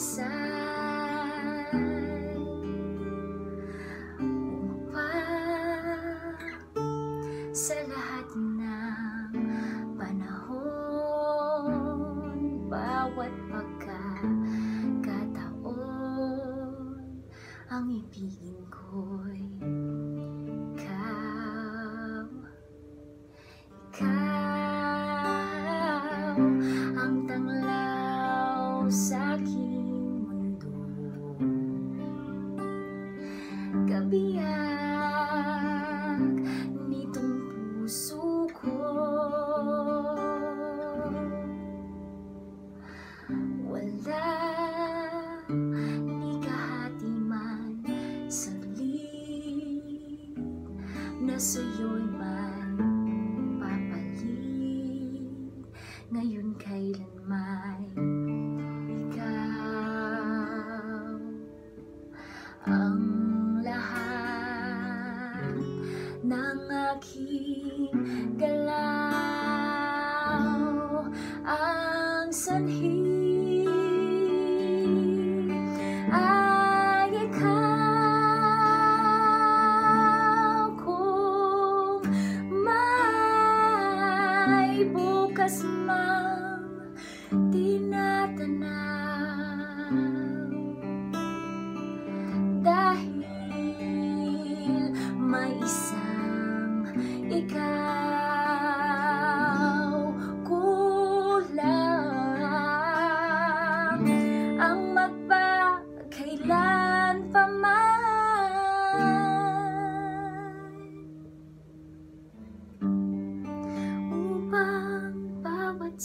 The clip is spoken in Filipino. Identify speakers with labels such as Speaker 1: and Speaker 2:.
Speaker 1: dasal upang sa lahat ng panahon, bawat pagkakataon, ang ibigin ko'y ikaw. Ikaw ang tanglaw sa aking mundo, kabihag nitong puso ko. Wala ni kahati man saglit na sa'yo'y man papalit, ngayon kailanman ikaw ang lahat ng aking galaw, ang sanhi ay ikaw. Kung may bukas mang tinatanaw, dahil may isang ikaw, kulang ang magpakailan pa man, upang bawat